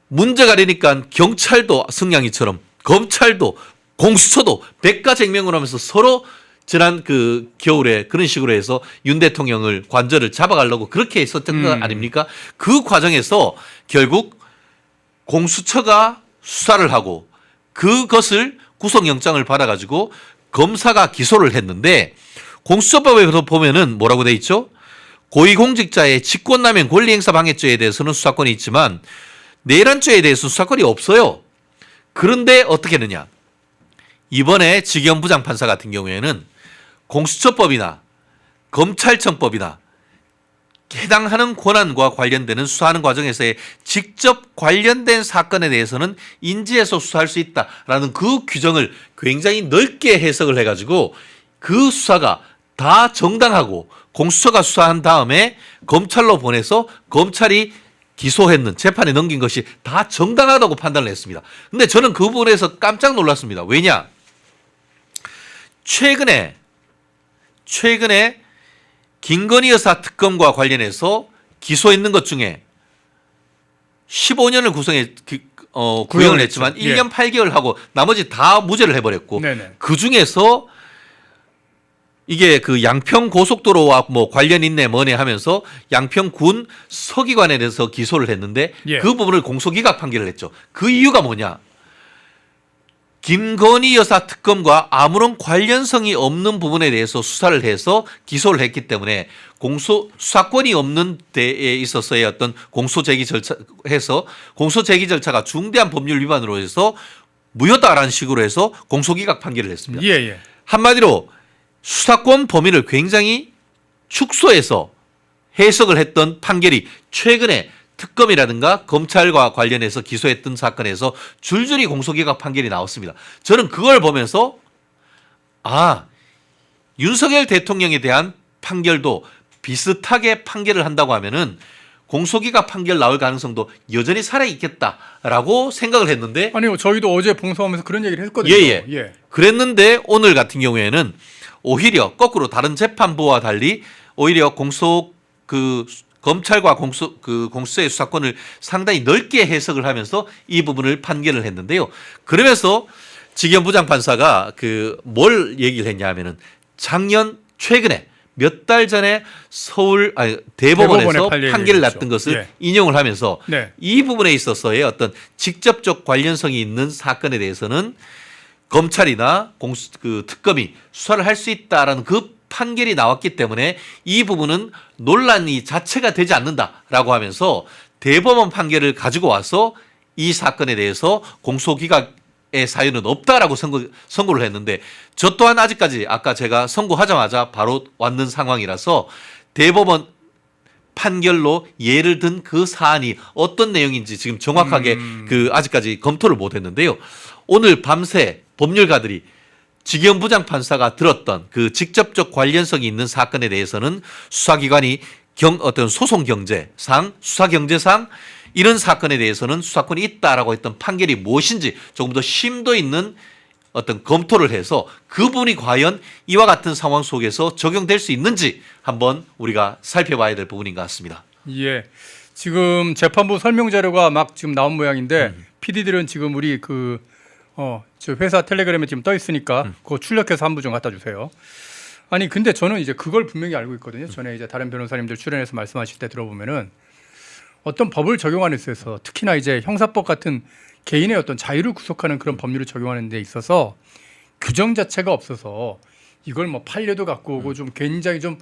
문제가 되니까 경찰도 승냥이처럼 검찰도 공수처도 백가쟁명을 하면서 서로 지난 그 겨울에 그런 식으로 해서 윤 대통령을 관절을 잡아가려고 그렇게 했었던 거 아닙니까? 그 과정에서 결국 공수처가 수사를 하고 그것을 구속영장을 받아가지고 검사가 기소를 했는데 공수처법에 보면은 뭐라고 돼 있죠? 고위공직자의 직권남용 권리행사 방해죄에 대해서는 수사권이 있지만 내란죄에 대해서는 수사권이 없어요. 그런데 어떻게 했느냐? 이번에 직위원 부장판사 같은 경우에는 공수처법이나 검찰청법이나 해당하는 권한과 관련되는 수사하는 과정에서의 직접 관련된 사건에 대해서는 인지해서 수사할 수 있다라는 그 규정을 굉장히 넓게 해석을 해가지고 그 수사가 다 정당하고 공수처가 수사한 다음에 검찰로 보내서 검찰이 기소했는 재판에 넘긴 것이 다 정당하다고 판단을 했습니다. 근데 저는 그 부분에서 깜짝 놀랐습니다. 왜냐? 최근에 김건희 여사 특검과 관련해서 기소했는 것 중에 15년을 구형을 했지만 예. 1년 8개월 하고 나머지 다 무죄를 해버렸고 네네. 그 중에서 이게 그 양평 고속도로와 뭐 관련 있네 뭐네 하면서 양평군 서기관에 대해서 기소를 했는데 예. 그 부분을 공소기각 판결을 했죠. 그 이유가 뭐냐? 김건희 여사 특검과 아무런 관련성이 없는 부분에 대해서 수사를 해서 기소를 했기 때문에 수사권이 없는 데에 있어서의 어떤 공소제기 절차가 중대한 법률 위반으로 해서 무효다라는 식으로 해서 공소기각 판결을 했습니다. 예. 한마디로 수사권 범위를 굉장히 축소해서 해석을 했던 판결이 최근에 특검이라든가 검찰과 관련해서 기소했던 사건에서 줄줄이 공소기각 판결이 나왔습니다. 저는 그걸 보면서 윤석열 대통령에 대한 판결도 비슷하게 판결을 한다고 하면은 공소기각 판결 나올 가능성도 여전히 살아있겠다라고 생각을 했는데 아니요, 저희도 어제 봉송하면서 그런 얘기를 했거든요. 예. 그랬는데 오늘 같은 경우에는 오히려 거꾸로 다른 재판부와 달리 오히려 검찰과 공수처의 수사권을 상당히 넓게 해석을 하면서 이 부분을 판결을 했는데요. 그러면서 지기현 부장판사가 뭘 얘기를 했냐 하면은 최근에 몇 달 전에 대법원에서 판결을 났던 것을 인용을 하면서 이 부분에 있어서의 어떤 직접적 관련성이 있는 사건에 대해서는 검찰이나 특검이 수사를 할 수 있다라는 그 판결이 나왔기 때문에 이 부분은 논란이 자체가 되지 않는다라고 하면서 대법원 판결을 가지고 와서 이 사건에 대해서 공소기각의 사유는 없다라고 선고를 했는데 저 또한 아직까지 아까 제가 선고하자마자 바로 왔는 상황이라서 대법원 판결로 예를 든 그 사안이 어떤 내용인지 지금 정확하게 아직까지 검토를 못 했는데요. 오늘 밤새 법률가들이 지기현 부장판사가 들었던 그 직접적 관련성이 있는 사건에 대해서는 수사기관이 어떤 소송 경제상, 수사 경제상 이런 사건에 대해서는 수사권이 있다라고 했던 판결이 무엇인지 조금 더 심도 있는 어떤 검토를 해서 그 부분이 과연 이와 같은 상황 속에서 적용될 수 있는지 한번 우리가 살펴봐야 될 부분인 것 같습니다. 예. 지금 재판부 설명 자료가 막 지금 나온 모양인데 PD들은 지금 우리 저 회사 텔레그램에 지금 떠 있으니까 그거 출력해서 한 부 좀 갖다 주세요. 아니 근데 저는 이제 그걸 분명히 알고 있거든요. 전에 이제 다른 변호사님들 출연해서 말씀하실 때 들어보면은 어떤 법을 적용하는 데 있어서 특히나 이제 형사법 같은 개인의 어떤 자유를 구속하는 그런 법률을 적용하는 데 있어서 규정 자체가 없어서 이걸 뭐 판례도 갖고 오고 좀 굉장히 좀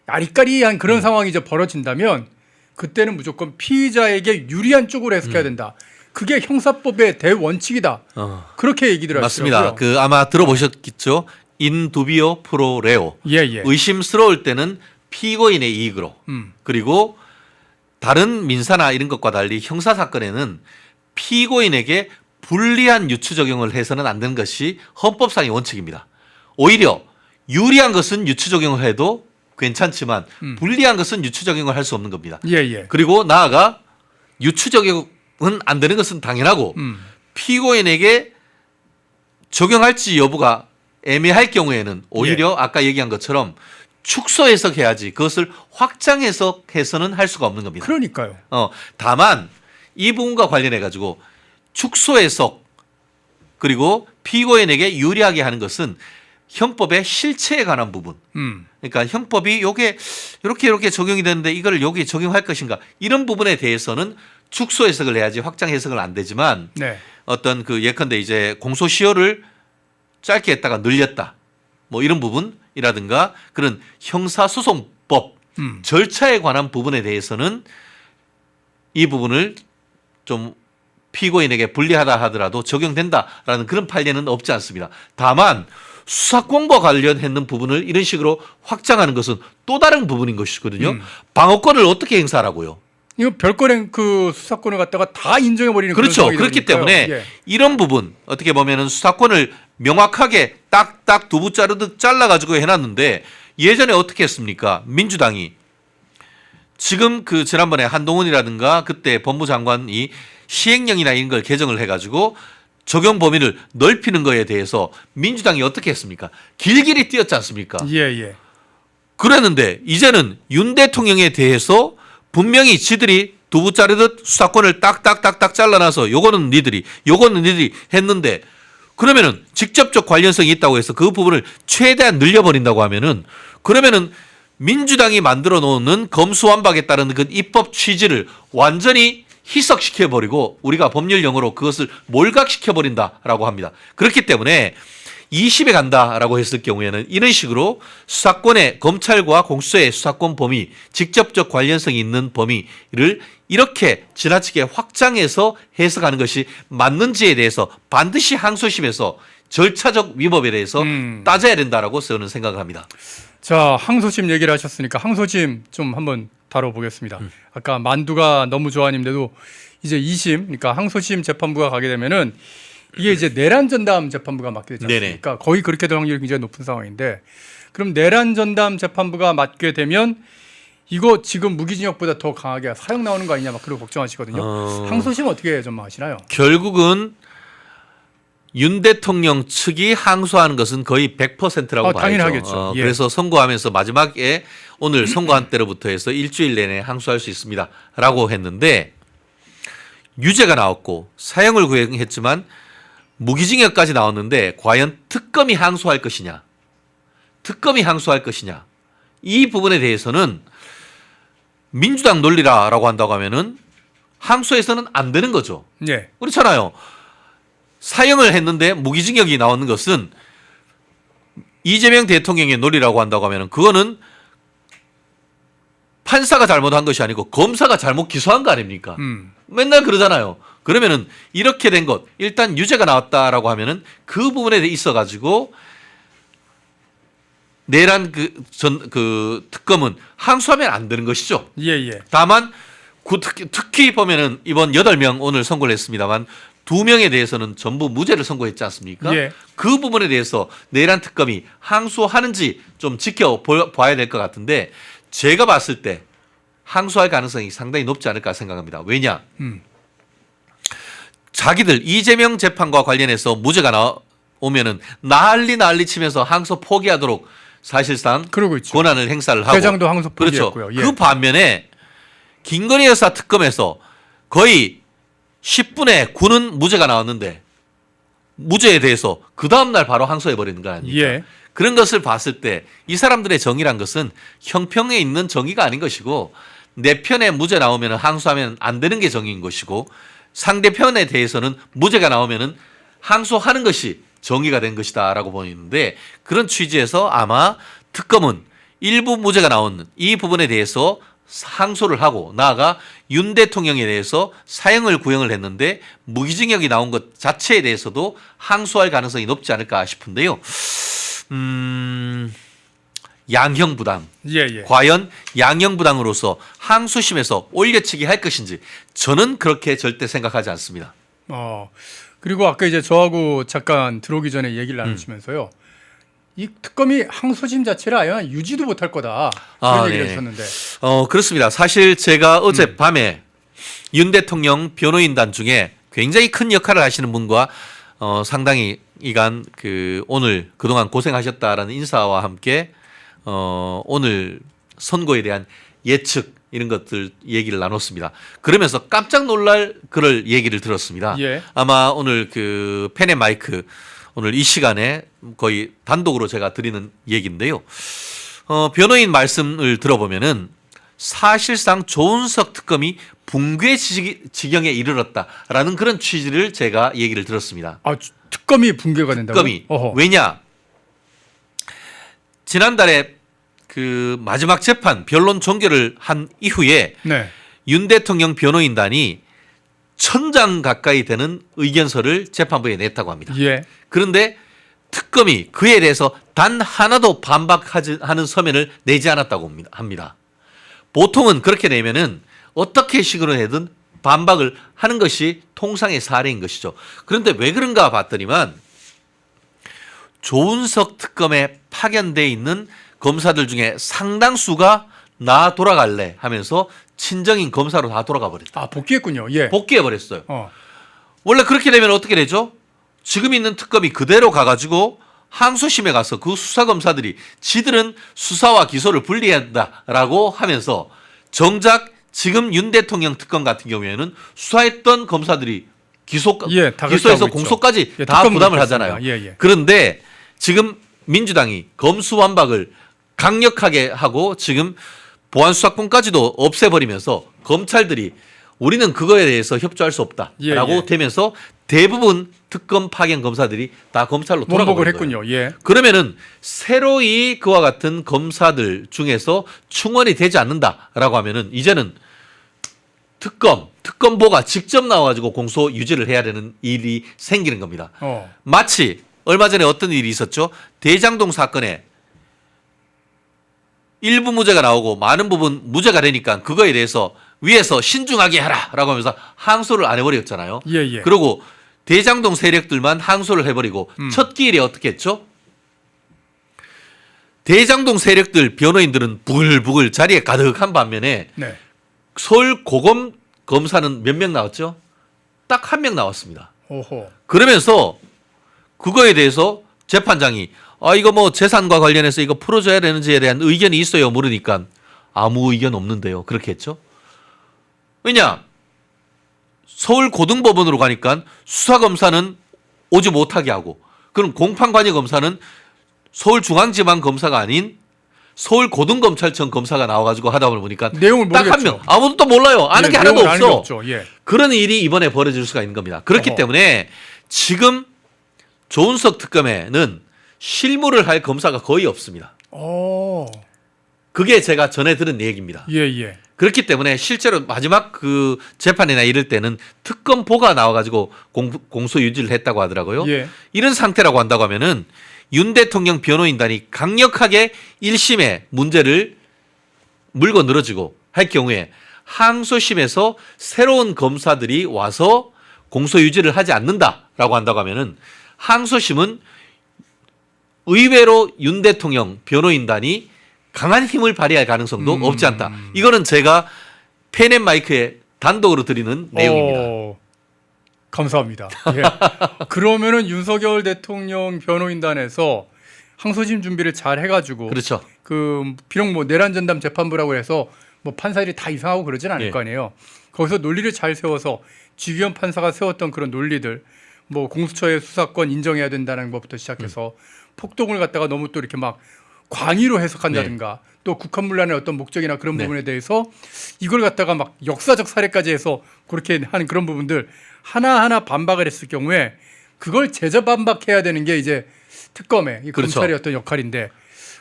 아리까리한 그런 상황이 이제 벌어진다면 그때는 무조건 피의자에게 유리한 쪽으로 해석해야 된다. 그게 형사법의 대원칙이다. 그렇게 얘기들 하시더라고요. 맞습니다. 아마 들어보셨겠죠. 인두비오 프로 레오. 의심스러울 때는 피고인의 이익으로 그리고 다른 민사나 이런 것과 달리 형사 사건에는 피고인에게 불리한 유추 적용을 해서는 안 되는 것이 헌법상의 원칙입니다. 오히려 유리한 것은 유추 적용을 해도 괜찮지만 불리한 것은 유추 적용을 할 수 없는 겁니다. 그리고 나아가 유추 적용은 안 되는 것은 당연하고 피고인에게 적용할지 여부가 애매할 경우에는 오히려 아까 얘기한 것처럼 축소 해석해야지 그것을 확장 해석해서는 할 수가 없는 겁니다. 그러니까요. 다만 이 부분과 관련해 가지고 축소 해석 그리고 피고인에게 유리하게 하는 것은 형법의 실체에 관한 부분. 그러니까 형법이 요게 이렇게 적용이 되는데 이걸 여기에 적용할 것인가 이런 부분에 대해서는 축소 해석을 해야지 확장 해석은 안 되지만 어떤 예컨대 이제 공소시효를 짧게 했다가 늘렸다 뭐 이런 부분이라든가 그런 형사소송법 절차에 관한 부분에 대해서는 이 부분을 좀 피고인에게 불리하다 하더라도 적용된다라는 그런 판례는 없지 않습니다. 다만 수사권과 관련했는 부분을 이런 식으로 확장하는 것은 또 다른 부분인 것이거든요. 방어권을 어떻게 행사하라고요? 이거 별거랭 그 수사권을 갖다가 다 인정해 버리는 그렇죠. 그런 그렇기 상황이 때문에 되니까요. 예. 이런 부분 어떻게 보면은 수사권을 명확하게 딱딱 두부 자르듯 잘라가지고 해놨는데 예전에 어떻게 했습니까? 민주당이 지금 그 지난번에 한동훈이라든가 그때 법무장관이 시행령이나 이런 걸 개정을 해가지고 적용 범위를 넓히는 거에 대해서 민주당이 어떻게 했습니까? 길길이 뛰었지 않습니까? 예, 예. 그랬는데 이제는 윤 대통령에 대해서 분명히 지들이 두부 자르듯 수사권을 딱딱딱딱 잘라놔서 요거는 니들이 했는데 그러면은 직접적 관련성이 있다고 해서 그 부분을 최대한 늘려버린다고 하면은 그러면은 민주당이 만들어 놓는 검수완박에 따른 그 입법 취지를 완전히 희석시켜버리고 우리가 법률 용어로 그것을 몰각시켜버린다라고 합니다. 그렇기 때문에 20에 간다라고 했을 경우에는 이런 식으로 수사권의 검찰과 공수처의 수사권 범위, 직접적 관련성이 있는 범위를 이렇게 지나치게 확장해서 해석하는 것이 맞는지에 대해서 반드시 항소심에서 절차적 위법에 대해서 따져야 된다라고 저는 생각을 합니다. 자, 항소심 얘기를 하셨으니까 항소심 좀 한번 다뤄보겠습니다. 아까 만두가 너무 좋아님데도 이제 2심, 그러니까 항소심 재판부가 가게 되면은 이게 이제 내란 전담 재판부가 맡게 되지 않습니까? 거의 그렇게 될 확률이 굉장히 높은 상황인데 그럼 내란 전담 재판부가 맡게 되면 이거 지금 무기징역보다 더 강하게 사형 나오는 거 아니냐 막 그런 걱정하시거든요. 항소심 어떻게 좀 아시나요? 결국은 윤 대통령 측이 항소하는 것은 거의 100%라고 봐야죠. 당연히 하겠죠. 예. 그래서 선고하면서 마지막에 오늘 선고한 때로부터 해서 일주일 내내 항소할 수 있습니다라고 했는데 유죄가 나왔고 사형을 구형했지만 무기징역까지 나왔는데 과연 특검이 항소할 것이냐, 이 부분에 대해서는 민주당 논리라고 한다고 하면은 항소해서는 안 되는 거죠. 예. 그렇잖아요. 사형을 했는데 무기징역이 나오는 것은 이재명 대통령의 논리라고 한다고 하면은 그거는 판사가 잘못한 것이 아니고 검사가 잘못 기소한 거 아닙니까? 맨날 그러잖아요. 그러면은 이렇게 된 것, 일단 유죄가 나왔다라고 하면은 그 부분에 있어 가지고 내란 그 특검은 항소하면 안 되는 것이죠. 예, 예. 다만 특히 보면은 이번 8명 오늘 선고를 했습니다만 2명에 대해서는 전부 무죄를 선고했지 않습니까? 예. 그 부분에 대해서 내란 특검이 항소하는지 좀 지켜봐야 될 것 같은데 제가 봤을 때 항소할 가능성이 상당히 높지 않을까 생각합니다. 왜냐? 자기들 이재명 재판과 관련해서 무죄가 나오면은 난리 치면서 항소 포기하도록 사실상 그러고 있죠. 권한을 행사를 하고 대장도 항소 포기했고요. 그렇죠. 예. 그 반면에 김건희 여사 특검에서 거의 10분의 9는 무죄가 나왔는데 무죄에 대해서 그 다음날 바로 항소해 버리는 거 아닙니까? 예. 그런 것을 봤을 때 이 사람들의 정의란 것은 형평에 있는 정의가 아닌 것이고 내 편에 무죄 나오면 항소하면 안 되는 게 정의인 것이고 상대편에 대해서는 무죄가 나오면 항소하는 것이 정의가 된 것이다라고 보이는데 그런 취지에서 아마 특검은 일부 무죄가 나온 이 부분에 대해서 항소를 하고 나아가 윤 대통령에 대해서 사형을 구형을 했는데 무기징역이 나온 것 자체에 대해서도 항소할 가능성이 높지 않을까 싶은데요. 양형부당. 예, 예. 과연 양형부당으로서 항소심에서 올려치기 할 것인지 저는 그렇게 절대 생각하지 않습니다. 그리고 아까 이제 저하고 잠깐 들어오기 전에 얘기를 나누시면서요. 이 특검이 항소심 자체를 아예 유지도 못할 거다. 그런 얘기를 네. 했었는데. 그렇습니다. 사실 제가 어젯밤에 윤 대통령 변호인단 중에 굉장히 큰 역할을 하시는 분과 상당히 이간 오늘 그동안 고생하셨다라는 인사와 함께 오늘 선고에 대한 예측 이런 것들 얘기를 나눴습니다. 그러면서 깜짝 놀랄 그럴 얘기를 들었습니다. 예. 아마 오늘 펜의 마이크 오늘 이 시간에 거의 단독으로 제가 드리는 얘기인데요. 변호인 말씀을 들어보면은 사실상 조은석 특검이 붕괴 지경에 이르렀다라는 그런 취지를 제가 얘기를 들었습니다. 특검이 붕괴가 된다고요? 특검이. 왜냐? 지난달에 마지막 재판 변론 종결을 한 이후에 네. 윤 대통령 변호인단이 1000장 가까이 되는 의견서를 재판부에 냈다고 합니다. 예. 그런데 특검이 그에 대해서 단 하나도 반박하는 서면을 내지 않았다고 합니다. 보통은 그렇게 내면은 어떻게 식으로 해든 반박을 하는 것이 통상의 사례인 것이죠. 그런데 왜 그런가 봤더니만 조은석 특검에 파견돼 있는 검사들 중에 상당수가 나 돌아갈래 하면서 친정인 검사로 다 돌아가 버렸다. 아, 복귀했군요. 예. 복귀해 버렸어요. 어. 원래 그렇게 되면 어떻게 되죠? 지금 있는 특검이 그대로 가가지고 항소심에 가서 그 수사검사들이 지들은 수사와 기소를 분리한다라고 하면서 정작 지금 윤 대통령 특검 같은 경우에는 수사했던 검사들이 예, 다 그렇게 기소해서 하고 있죠. 공소까지 예, 다 특검으로 부담을 됐습니다. 하잖아요. 예, 예. 그런데 지금 민주당이 검수완박을 강력하게 하고 지금 보안수사권까지도 없애버리면서 검찰들이 우리는 그거에 대해서 협조할 수 없다라고 예, 예. 되면서 대부분 특검 파견 검사들이 다 검찰로 원복을 돌아가버린 거예요. 했군요. 예. 그러면은 새로이 그와 같은 검사들 중에서 충원이 되지 않는다라고 하면은 이제는 특검보가 직접 나와가지고 공소 유지를 해야 되는 일이 생기는 겁니다. 마치 얼마 전에 어떤 일이 있었죠? 대장동 사건에 일부 무죄가 나오고 많은 부분 무죄가 되니까 그거에 대해서 위에서 신중하게 하라라고 하면서 항소를 안 해버렸잖아요. 예, 예. 그리고 대장동 세력들만 항소를 해버리고 첫 기일에 어떻게 했죠? 대장동 세력들 변호인들은 부글부글 자리에 가득한 반면에 네. 서울 고검 검사는 몇 명 나왔죠? 딱 한 명 나왔습니다. 오호. 그러면서 그거에 대해서 재판장이 이거 뭐 재산과 관련해서 이거 풀어줘야 되는지에 대한 의견이 있어요 물으니까 아무 의견 없는데요. 그렇게 했죠. 왜냐? 서울 고등법원으로 가니까 수사검사는 오지 못하게 하고 그럼 공판관여검사는 서울중앙지방검사가 아닌 서울고등검찰청 검사가 나와가지고 하다 보니까 내용을 딱 한 모르겠죠. 명 아무도 또 몰라요. 아는 예, 게 하나도 내용을 아는 게 없어. 없죠. 예. 그런 일이 이번에 벌어질 수가 있는 겁니다. 그렇기 어허. 때문에 지금 조은석 특검에는 실무를 할 검사가 거의 없습니다. 오. 그게 제가 전에 들은 얘기입니다. 예, 예. 그렇기 때문에 실제로 마지막 그 재판이나 이럴 때는 특검보가 나와가지고 공소 유지를 했다고 하더라고요. 예. 이런 상태라고 한다고 하면은 윤 대통령 변호인단이 강력하게 1심의 문제를 물고 늘어지고 할 경우에 항소심에서 새로운 검사들이 와서 공소 유지를 하지 않는다라고 한다고 하면은 항소심은 의외로 윤 대통령 변호인단이 강한 힘을 발휘할 가능성도 없지 않다. 이거는 제가 펜 앤 마이크에 단독으로 드리는 내용입니다. 감사합니다. 예. 그러면은 윤석열 대통령 변호인단에서 항소심 준비를 잘 해가지고 그렇죠. 그 비록 뭐 내란 전담 재판부라고 해서 뭐 판사들이 다 이상하고 그러진 않을 예. 거 아니에요. 거기서 논리를 잘 세워서 지규현 판사가 세웠던 그런 논리들, 뭐 공수처의 수사권 인정해야 된다는 것부터 시작해서 폭동을 갖다가 너무 또 이렇게 막 광의로 해석한다든가 또 국헌문란의 어떤 목적이나 그런 네. 부분에 대해서 이걸 갖다가 막 역사적 사례까지 해서 그렇게 하는 그런 부분들 하나하나 반박을 했을 경우에 그걸 제저 반박해야 되는 게 이제 특검의 이 그렇죠. 검찰의 어떤 역할인데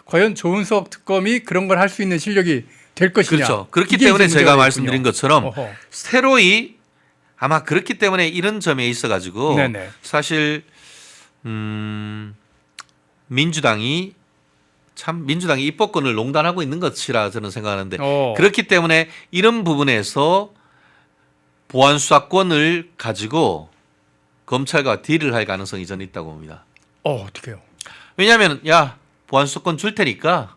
과연 조은석 특검이 그런 걸 할 수 있는 실력이 될 것이냐. 그렇죠. 그렇기 이게 때문에 이제 제가 문제가 말씀드린 되겠군요. 것처럼 어허. 새로이 아마 그렇기 때문에 이런 점에 있어가지고 네네. 사실 민주당이 입법권을 농단하고 있는 것이라 저는 생각하는데 그렇기 때문에 이런 부분에서 보안수사권을 가지고 검찰과 딜을 할 가능성이 저는 있다고 봅니다. 어떻게요? 왜냐하면 야 보안수사권 줄 테니까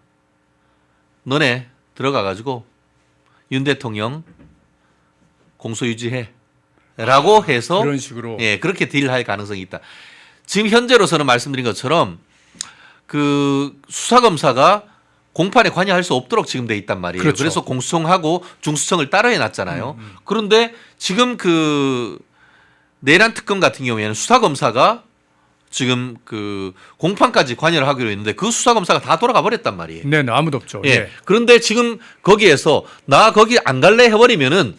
너네 들어가가지고 윤 대통령 공소 유지해라고 해서 그런 식으로. 예 그렇게 딜할 가능성이 있다. 지금 현재로서는 말씀드린 것처럼 그 수사검사가 공판에 관여할 수 없도록 지금 돼 있단 말이에요. 그렇죠. 그래서 공수청하고 중수청을 따로 해놨잖아요. 그런데 지금 그 내란 특검 같은 경우에는 수사검사가 지금 그 공판까지 관여를 하기로 했는데 그 수사검사가 다 돌아가 버렸단 말이에요. 네, 아무도 없죠. 예. 예. 그런데 지금 거기에서 나 거기 안 갈래 해버리면은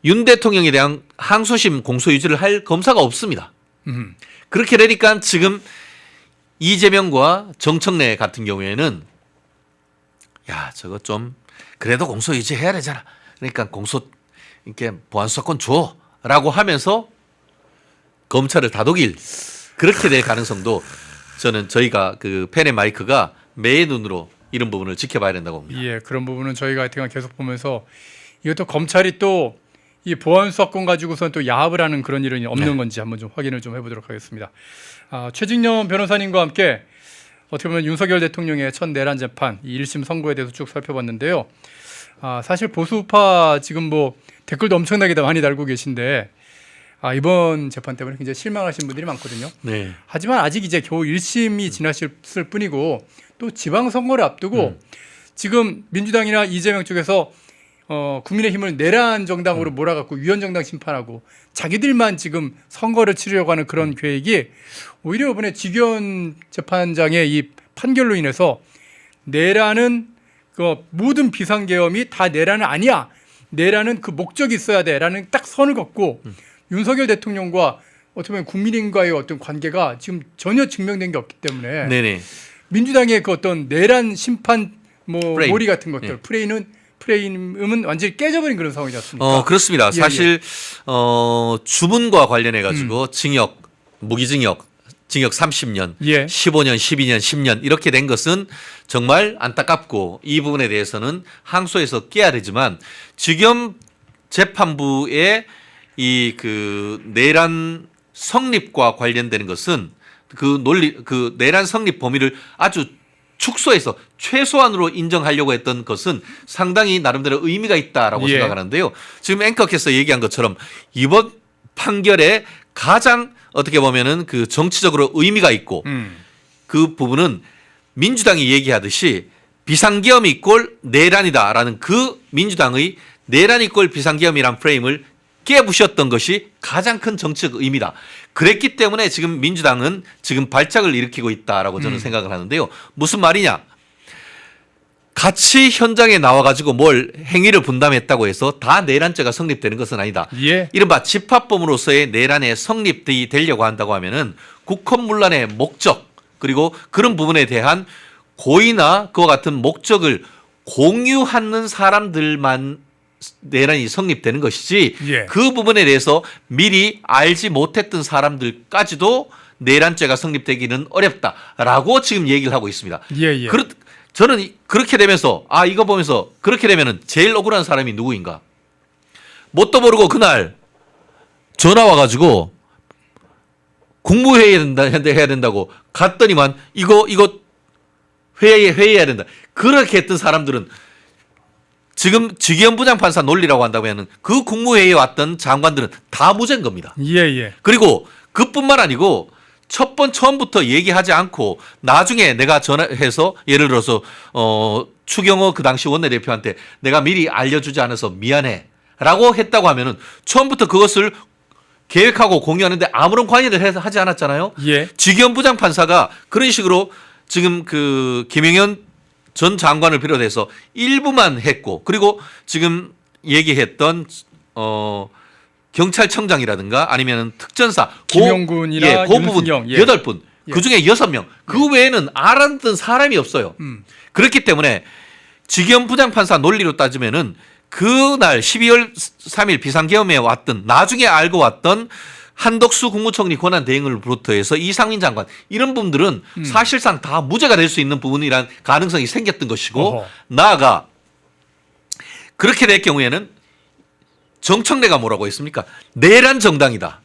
윤 대통령에 대한 항소심 공소 유지를 할 검사가 없습니다. 그렇게 되니까 지금 이재명과 정청래 같은 경우에는 야 저거 좀 그래도 공소 유지해야 되잖아. 그러니까 공소 이렇게 보안수사권 줘라고 하면서 검찰을 다독일 그렇게 될 가능성도 저는 저희가 그 펜의 마이크가 매의 눈으로 이런 부분을 지켜봐야 된다고 봅니다. 예, 그런 부분은 저희가 하여튼 계속 보면서 이것도 검찰이 또 이 보안 수사권 가지고선 또 야합을 하는 그런 일은 없는 건지 한번 좀 확인을 좀 해보도록 하겠습니다. 최진녕 변호사님과 함께 어떻게 보면 윤석열 대통령의 첫 내란 재판 이 1심 선고에 대해서 쭉 살펴봤는데요. 사실 보수파 지금 뭐 댓글도 엄청나게 많이 달고 계신데 이번 재판 때문에 굉장히 실망하신 분들이 많거든요. 네. 하지만 아직 이제 겨우 1심이 지났을 뿐이고 또 지방선거를 앞두고 지금 민주당이나 이재명 쪽에서 국민의힘을 내란 정당으로 몰아갖고 위헌정당 심판하고 자기들만 지금 선거를 치르려고 하는 그런 계획이 오히려 이번에 직위원 재판장의 이 판결로 인해서 내란은 그 모든 비상계엄이 다 내란은 아니야. 내란은 그 목적이 있어야 돼라는 딱 선을 긋고 윤석열 대통령과 어떻게 보면 국민과의 어떤 관계가 지금 전혀 증명된 게 없기 때문에 네네. 민주당의 그 어떤 내란 심판 프레임. 몰이 같은 것들 프레임은 완전히 깨져버린 그런 상황이지 않습니까? 그렇습니다. 예, 사실 주문과 관련해 가지고 징역, 무기징역, 징역 30년, 예. 15년, 12년, 10년 이렇게 된 것은 정말 안타깝고 이 부분에 대해서는 항소에서 깨야 되지만 지금 재판부의 이 그 내란 성립과 관련되는 것은 그 내란 성립 범위를 아주 축소해서 최소한으로 인정하려고 했던 것은 상당히 나름대로 의미가 있다라고 예. 생각하는데요. 지금 앵커께서 얘기한 것처럼 이번 판결에 가장 어떻게 보면은 그 정치적으로 의미가 있고 그 부분은 민주당이 얘기하듯이 비상계엄 이꼴 내란이다라는 그 민주당의 내란 이꼴 비상계엄이란 프레임을 깨부셨던 것이 가장 큰 정치적 의미다. 그랬기 때문에 지금 민주당은 지금 발작을 일으키고 있다라고 저는 생각을 하는데요. 무슨 말이냐? 같이 현장에 나와가지고 뭘 행위를 분담했다고 해서 다 내란죄가 성립되는 것은 아니다. 예. 이른바 집합범으로서의 내란의 성립이 되려고 한다고 하면은 국헌문란의 목적 그리고 그런 부분에 대한 고의나 그와 같은 목적을 공유하는 사람들만 내란이 성립되는 것이지 예. 그 부분에 대해서 미리 알지 못했던 사람들까지도 내란죄가 성립되기는 어렵다라고 지금 얘기를 하고 있습니다. 예. 저는 그렇게 되면서 이거 보면서 그렇게 되면은 제일 억울한 사람이 누구인가? 뭣도 모르고 그날 전화 와가지고 국무회의 해야 된다고 갔더니만 이거 회의해야 된다. 그렇게 했던 사람들은 지금 직위원 부장판사 논리라고 한다면 그 국무회의에 왔던 장관들은 다 무죄인 겁니다. 예. 그리고 그뿐만 아니고 처음부터 얘기하지 않고 나중에 내가 전화해서 예를 들어서 추경호 그 당시 원내대표한테 내가 미리 알려주지 않아서 미안해라고 했다고 하면은 처음부터 그것을 계획하고 공유하는데 아무런 관여를 하지 않았잖아요. 예. 직위원 부장판사가 그런 식으로 지금 그 김영현 전 장관을 비롯해서 일부만 했고 그리고 지금 얘기했던 경찰청장이라든가 아니면 특전사 김용군이나 그 부분 윤순영 8분 그중에 6명 그 외에는 알았던 사람이 없어요. 그렇기 때문에 직위원 부장판사 논리로 따지면은 그날 12월 3일 비상계엄에 왔던 나중에 알고 왔던 한덕수 국무총리 권한대행으로부터 해서 이상민 장관 이런 분들은 사실상 다 무죄가 될 수 있는 부분이란 가능성이 생겼던 것이고 나아가 그렇게 될 경우에는 정청래가 뭐라고 했습니까? 내란 정당이다.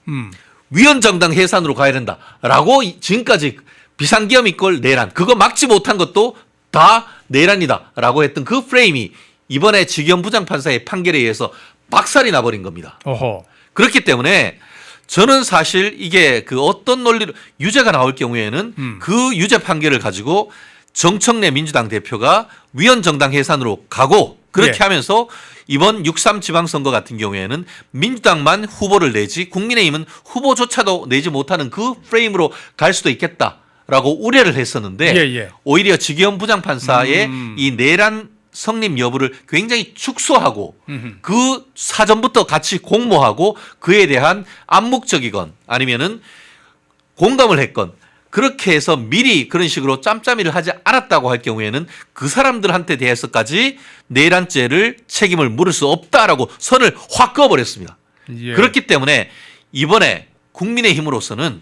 위헌 정당 해산으로 가야 된다라고 지금까지 비상계엄 이꼴 내란 그거 막지 못한 것도 다 내란이다라고 했던 그 프레임이 이번에 직위원 부장판사의 판결에 의해서 박살이 나버린 겁니다. 그렇기 때문에 저는 사실 이게 그 어떤 논리로 유죄가 나올 경우에는 그 유죄 판결을 가지고 정청래 민주당 대표가 위헌 정당 해산으로 가고 그렇게 하면서 이번 6.3 지방선거 같은 경우에는 민주당만 후보를 내지 국민의힘은 후보조차도 내지 못하는 그 프레임으로 갈 수도 있겠다라고 우려를 했었는데 오히려 직위원 부장판사의 이 내란 성립 여부를 굉장히 축소하고 그 사전부터 같이 공모하고 그에 대한 암묵적이건 아니면은 공감을 했건 그렇게 해서 미리 그런 식으로 짬짬이를 하지 않았다고 할 경우에는 그 사람들한테 대해서까지 내란죄를 책임을 물을 수 없다라고 선을 확 그어버렸습니다. 그렇기 때문에 이번에 국민의힘으로서는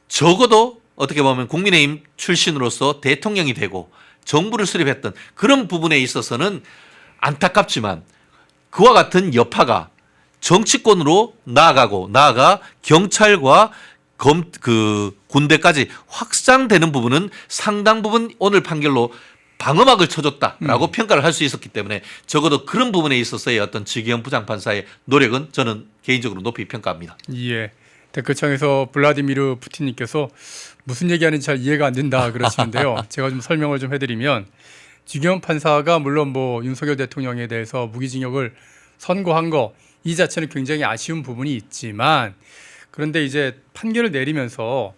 적어도 어떻게 보면 국민의힘 출신으로서 대통령이 되고 정부를 수립했던 그런 부분에 있어서는 안타깝지만 그와 같은 여파가 정치권으로 나아가 경찰과 군대까지 확장되는 부분은 상당 부분 오늘 판결로 방어막을 쳐줬다라고 평가를 할 수 있었기 때문에 적어도 그런 부분에 있어서의 어떤 지기현 부장판사의 노력은 저는 개인적으로 높이 평가합니다. 예. 댓글창에서 블라디미르 푸틴님께서 무슨 얘기하는지 잘 이해가 안 된다 그러시는데요. 제가 좀 설명을 좀 해드리면 지기현 판사가 물론 뭐 윤석열 대통령에 대해서 무기징역을 선고한 거 이 자체는 굉장히 아쉬운 부분이 있지만 그런데 이제 판결을 내리면서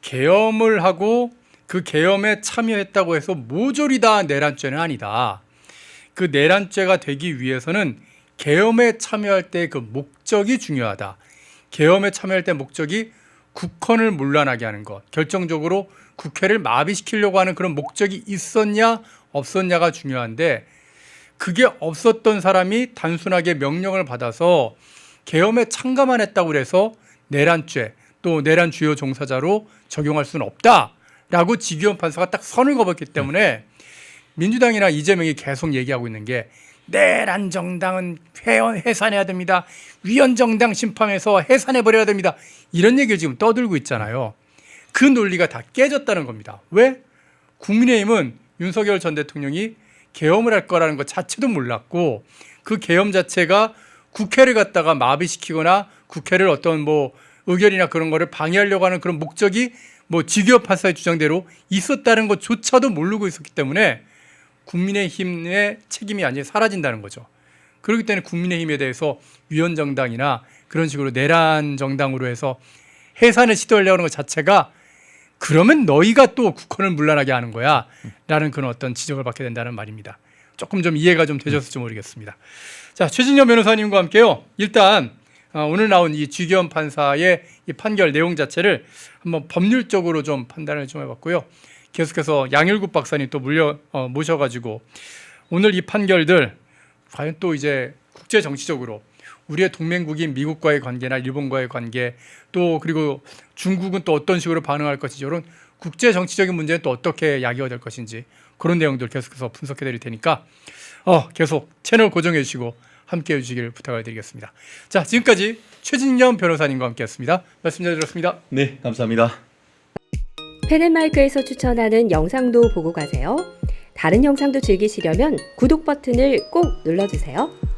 계엄을 하고 그 계엄에 참여했다고 해서 모조리 다 내란죄는 아니다. 그 내란죄가 되기 위해서는 계엄에 참여할 때 그 목적이 중요하다. 계엄에 참여할 때 목적이 국헌을 문란하게 하는 것, 결정적으로 국회를 마비시키려고 하는 그런 목적이 있었냐 없었냐가 중요한데 그게 없었던 사람이 단순하게 명령을 받아서 계엄에 참가만 했다고 해서 내란죄 또 내란 주요 종사자로 적용할 수는 없다라고 지기현 판사가 딱 선을 그었기 때문에 민주당이나 이재명이 계속 얘기하고 있는 게 내란 정당은 해산해야 됩니다. 위헌 정당 심판해서 해산해버려야 됩니다. 이런 얘기를 지금 떠들고 있잖아요. 그 논리가 다 깨졌다는 겁니다. 왜? 국민의힘은 윤석열 전 대통령이 계엄을 할 거라는 것 자체도 몰랐고 그 계엄 자체가 국회를 갖다가 마비시키거나 국회를 어떤 뭐 의결이나 그런 거를 방해하려고 하는 그런 목적이 뭐 지기현 판사의 주장대로 있었다는 것조차도 모르고 있었기 때문에 국민의힘의 책임이 완전히 사라진다는 거죠. 그렇기 때문에 국민의힘에 대해서 위헌 정당이나 그런 식으로 내란 정당으로 해서 해산을 시도하려고 하는 것 자체가 그러면 너희가 또 국헌을 문란하게 하는 거야 라는 그런 어떤 지적을 받게 된다는 말입니다. 조금 좀 이해가 좀 되셨을지 모르겠습니다. 자, 최진영 변호사님과 함께요. 일단 오늘 나온 이 지기현 판사의 이 판결 내용 자체를 한번 법률적으로 좀 판단을 좀 해봤고요. 계속해서 양일국 박사님 또 모셔가지고 오늘 이 판결들 과연 또 이제 국제 정치적으로 우리의 동맹국인 미국과의 관계나 일본과의 관계 또 그리고 중국은 또 어떤 식으로 반응할 것인지 이런 국제 정치적인 문제는 또 어떻게 야기가 될 것인지 그런 내용들 계속해서 분석해 드릴 테니까 계속 채널 고정해 주시고 함께해 주시길 부탁을 드리겠습니다. 자, 지금까지 최진영 변호사님과 함께했습니다. 말씀 잘 들었습니다. 네, 감사합니다. 펜앤마이크에서 추천하는 영상도 보고 가세요. 다른 영상도 즐기시려면 구독 버튼을 꼭 눌러주세요.